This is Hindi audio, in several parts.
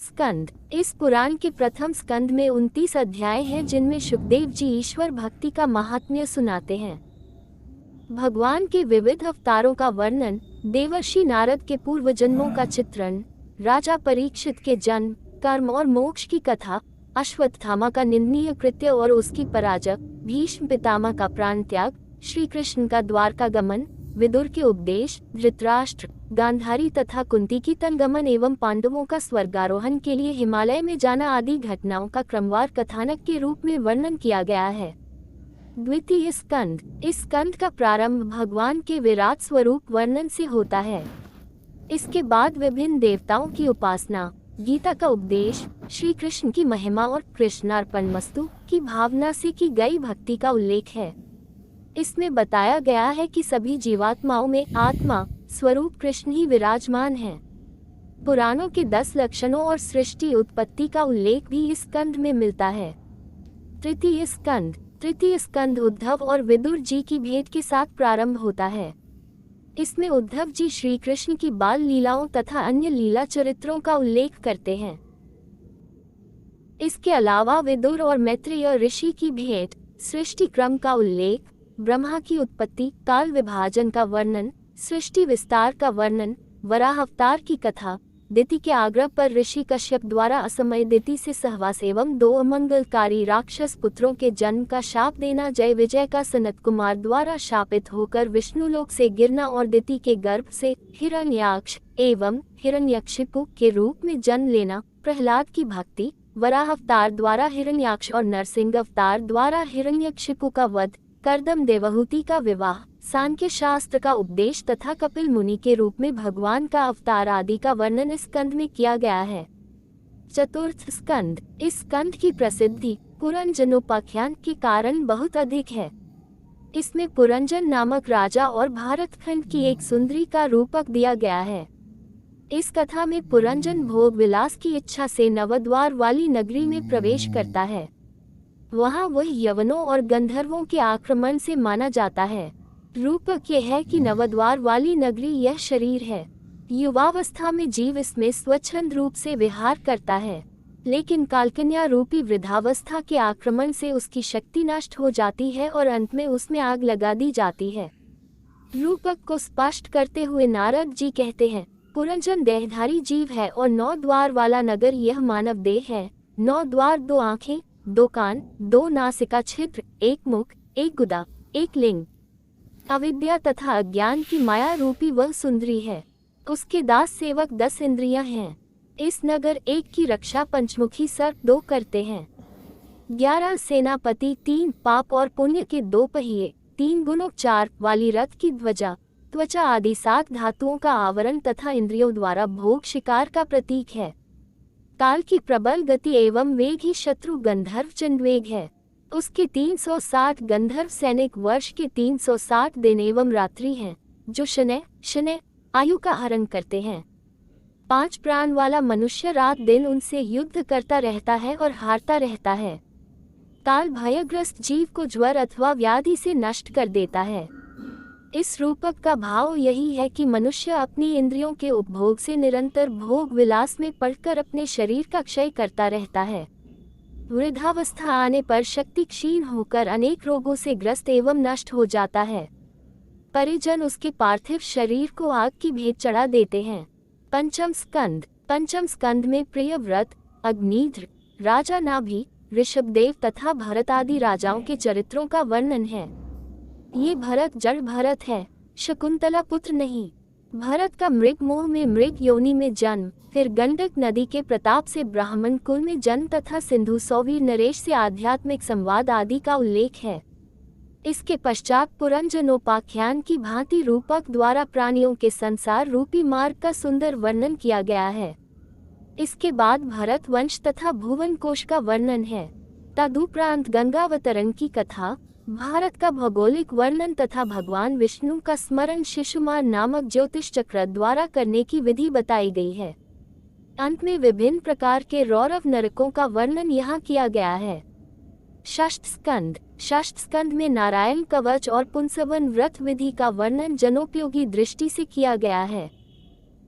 स्कंद। इस पुराण के प्रथम स्कंद में 29 अध्याय हैं जिनमें शुकदेव जी ईश्वर भक्ति का महात्म्य सुनाते हैं। भगवान के विविध अवतारों का वर्णन, देवर्षि नारद के पूर्व जन्मों का चित्रण, राजा परीक्षित के जन्म, कर्म और मोक्ष की कथा, अश्वत्थामा का निंदनीय कृत्य और उसकी पराजय, भीष्म पितामह का प्राण त्याग, श्री कृष्ण का द्वारका गमन, विदुर के उपदेश, धृतराष्ट्र, गांधारी तथा कुंती की तनगमन एवं पांडवों का स्वर्गारोहण के लिए हिमालय में जाना आदि घटनाओं का क्रमवार कथानक के रूप में वर्णन किया गया है। द्वितीय स्कंद। इस स्कंद का प्रारंभ भगवान के विराट स्वरूप वर्णन से होता है। इसके बाद विभिन्न देवताओं की उपासना, गीता का उपदेश, श्री कृष्ण की महिमा और कृष्णार्पणमस्तु की भावना से की गई भक्ति का उल्लेख है। इसमें बताया गया है कि सभी जीवात्माओं में आत्मा स्वरूप कृष्ण ही विराजमान है। पुराणों के 10 लक्षणों और सृष्टि उत्पत्ति का उल्लेख भी इस स्कंद में मिलता है। तृतीय स्कंद। तृतीय स्कंद उद्धव और विदुर जी की भेंट के साथ प्रारंभ होता है। इसमें उद्धव जी श्री कृष्ण की बाल लीलाओं तथा अन्य लीला चरित्रों का उल्लेख करते हैं। इसके अलावा विदुर और मैत्रेय ऋषि की भेंट, सृष्टि क्रम का उल्लेख, ब्रह्मा की उत्पत्ति, काल विभाजन का वर्णन, सृष्टि विस्तार का वर्णन, वराह अवतार की कथा, दिति के आग्रह पर ऋषि कश्यप द्वारा असमय दिति से सहवास एवं 2 अमंगलकारी राक्षस पुत्रों के जन्म का शाप देना, जय विजय का सनत कुमार द्वारा शापित होकर विष्णुलोक से गिरना और दिति के गर्भ से हिरण्याक्ष एवं हिरण्यकशिपु के रूप में जन्म लेना, प्रहलाद की भक्ति, वराह अवतार द्वारा हिरण्याक्ष और नरसिंह अवतार द्वारा हिरण्यकशिपु का वध, कर्दम देवहूति का विवाह, सांख्य शास्त्र का उपदेश तथा कपिल मुनि के रूप में भगवान का अवतार आदि का वर्णन इस स्कंद में किया गया है। चतुर्थ स्कंद। इस स्कंद की प्रसिद्धि पुरंजनोपाख्यान के कारण बहुत अधिक है। इसमें पुरंजन नामक राजा और भारतखंड की एक सुंदरी का रूपक दिया गया है। इस कथा में पुरंजन भोग विलास की इच्छा से नवद्वार वाली नगरी में प्रवेश करता है। वहाँ वह यवनों और गंधर्वों के आक्रमण से माना जाता है। रूपक यह है कि नवद्वार वाली नगरी यह शरीर है। युवावस्था में जीव इसमें स्वच्छंद रूप से विहार करता है, लेकिन कालकन्या रूपी वृद्धावस्था के आक्रमण से उसकी शक्ति नष्ट हो जाती है और अंत में उसमें आग लगा दी जाती है। रूपक को स्पष्ट करते हुए नारद जी कहते हैं, पुरंजन देहधारी जीव है और 9 द्वार वाला नगर यह मानव देह है। 9 द्वार, 2 आँखें, 2 कान, 2 नासिका छिद्र, 1 मुख, 1 गुदा, 1 लिंग। अविद्या तथा अज्ञान की माया रूपी वह सुंदरी है। उसके दास सेवक 10 इंद्रियां हैं। इस नगर 1 की रक्षा पंचमुखी सर्प 2 करते हैं। 11 सेनापति, 3 पाप और पुण्य के 2 पहिए, 3 गुणों 4 वाली रथ की ध्वजा, त्वचा आदि 7 धातुओं का आवरण तथा इंद्रियों द्वारा भोग शिकार का प्रतीक है। काल की प्रबल गति एवं वेग ही शत्रु गंधर्व चंडवेग है। उसके 360 गंधर्व सैनिक वर्ष के 360 दिन एवं रात्रि हैं, जो शनय आयु का हरण करते हैं। 5 प्राण वाला मनुष्य रात दिन उनसे युद्ध करता रहता है और हारता रहता है। काल भयग्रस्त जीव को ज्वर अथवा व्याधि से नष्ट कर देता है। इस रूपक का भाव यही है कि मनुष्य अपनी इंद्रियों के उपभोग से निरंतर भोग विलास में पड़कर अपने शरीर का क्षय करता रहता है। वृद्धावस्था आने पर शक्ति क्षीण होकर अनेक रोगों से ग्रस्त एवं नष्ट हो जाता है। परिजन उसके पार्थिव शरीर को आग की भेंट चढ़ा देते हैं। पंचम स्कंद। पंचम स्कंद में प्रियव्रत, अग्निध्र, राजा नाभि, ऋषभदेव तथा भरत आदि राजाओं के चरित्रों का वर्णन है। ये भरत जड़ भरत है, शकुंतला पुत्र नहीं। भरत का मृग मोह में मृग योनि में जन्म, फिर गंडक नदी के प्रताप से ब्राह्मण कुल में जन्म तथा सिंधु सौवीर नरेश से आध्यात्मिक संवाद आदि का उल्लेख है। इसके पश्चात पुरंजनोपाख्यान की भांति रूपक द्वारा प्राणियों के संसार रूपी मार्ग का सुंदर वर्णन किया गया है। इसके बाद भरत वंश तथा भुवन कोश का वर्णन है। तदुपरांत गंगावतरण की कथा, भारत का भौगोलिक वर्णन तथा भगवान विष्णु का स्मरण शिशुमार नामक ज्योतिष चक्र द्वारा करने की विधि बताई गई है। अंत में विभिन्न प्रकार के रौरव नरकों का वर्णन यहाँ किया गया है। षष्ठ स्कंद। षष्ठ स्कंद में नारायण कवच और पुंसवन व्रत विधि का वर्णन जनोपयोगी दृष्टि से किया गया है।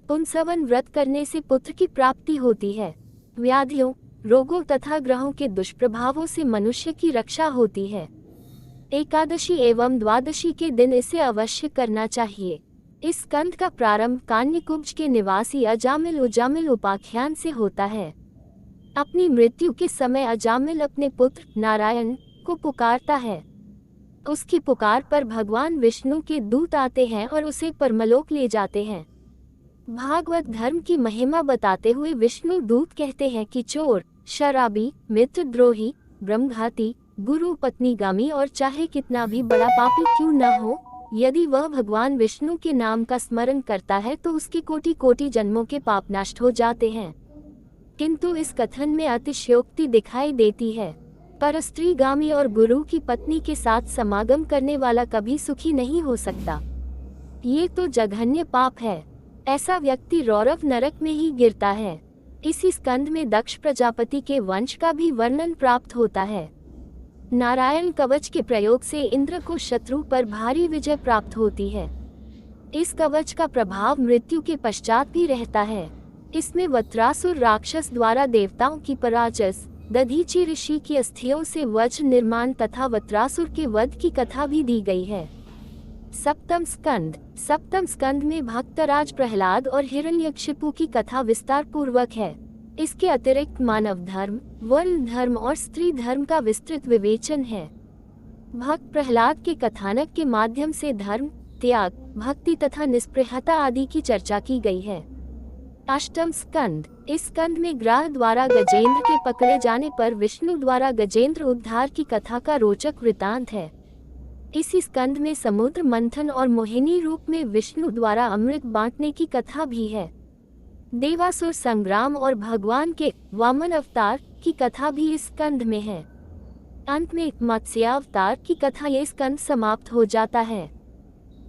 पुंसवन व्रत करने से पुत्र की प्राप्ति होती है। व्याधियों, रोगों तथा ग्रहों के दुष्प्रभावों से मनुष्य की रक्षा होती है। एकादशी एवं द्वादशी के दिन इसे अवश्य करना चाहिए। इस स्कंद का प्रारंभ कान्यकुब्ज के निवासी अजामिल उजामिल उपाख्यान से होता है। अपनी मृत्यु के समय अजामिल अपने पुत्र नारायण को पुकारता है। उसकी पुकार पर भगवान विष्णु के दूत आते हैं और उसे परमलोक ले जाते हैं। भागवत धर्म की महिमा बताते हुए विष्णु दूत कहते हैं कि चोर, शराबी, मित्रद्रोही, ब्रह्मघाती, गुरु पत्नीगामी और चाहे कितना भी बड़ा पापी क्यों न हो, यदि वह भगवान विष्णु के नाम का स्मरण करता है तो उसके कोटि कोटि जन्मों के पाप नष्ट हो जाते हैं। किंतु इस कथन में अतिशयोक्ति दिखाई देती है। परस्त्रीगामी और गुरु की पत्नी के साथ समागम करने वाला कभी सुखी नहीं हो सकता। ये तो जघन्य पाप है। ऐसा व्यक्ति रौरव नरक में ही गिरता है। इसी स्कंद में दक्ष प्रजापति के वंश का भी वर्णन प्राप्त होता है। नारायण कवच के प्रयोग से इंद्र को शत्रु पर भारी विजय प्राप्त होती है। इस कवच का प्रभाव मृत्यु के पश्चात भी रहता है। इसमें वत्रासुर राक्षस द्वारा देवताओं की पराजस, दधीचि ऋषि की अस्थियों से वज्र निर्माण तथा वत्रासुर के वध की कथा भी दी गई है। सप्तम स्कंद में भक्तराज प्रहलाद और हिरण्यकशिपु की कथा विस्तार पूर्वक है। इसके अतिरिक्त मानव धर्म, वर्ण धर्म और स्त्री धर्म का विस्तृत विवेचन है। भक्त प्रहलाद के कथानक के माध्यम से धर्म, त्याग, भक्ति तथा निस्पृहता आदि की चर्चा की गई है। अष्टम स्कंद, इस स्कंद में ग्रह द्वारा गजेंद्र के पकड़े जाने पर विष्णु द्वारा गजेंद्र उद्धार की कथा का रोचक वृतांत है। इसी स्कंद में समुद्र मंथन और मोहिनी रूप में विष्णु द्वारा अमृत बांटने की कथा भी है। देवासुर संग्राम और भगवान के वामन अवतार की कथा भी इस स्कंद में है। अंत में मत्स्यावतार की कथा ये स्कंद समाप्त हो जाता है।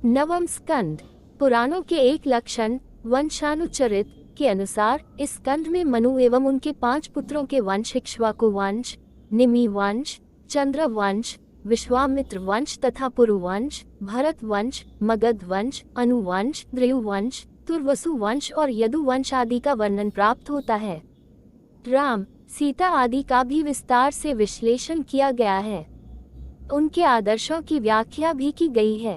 नवम स्कंद, पुराणों के एक लक्षण वंशानुचरित के अनुसार इस स्कंद में मनु एवं उनके 5 पुत्रों के वंश इक्ष्वाकु वंश, निमि वंश, चंद्र वंश, विश्वामित्र वंश तथा पुरु वंश, भरत वंश, मगध वंश, अनु वंश, द्रयु वंश, तुर्वसु वंश और यदु वंश आदि का वर्णन प्राप्त होता है। राम, सीता आदि का भी विस्तार से विश्लेषण किया गया है। उनके आदर्शों की व्याख्या भी की गई है।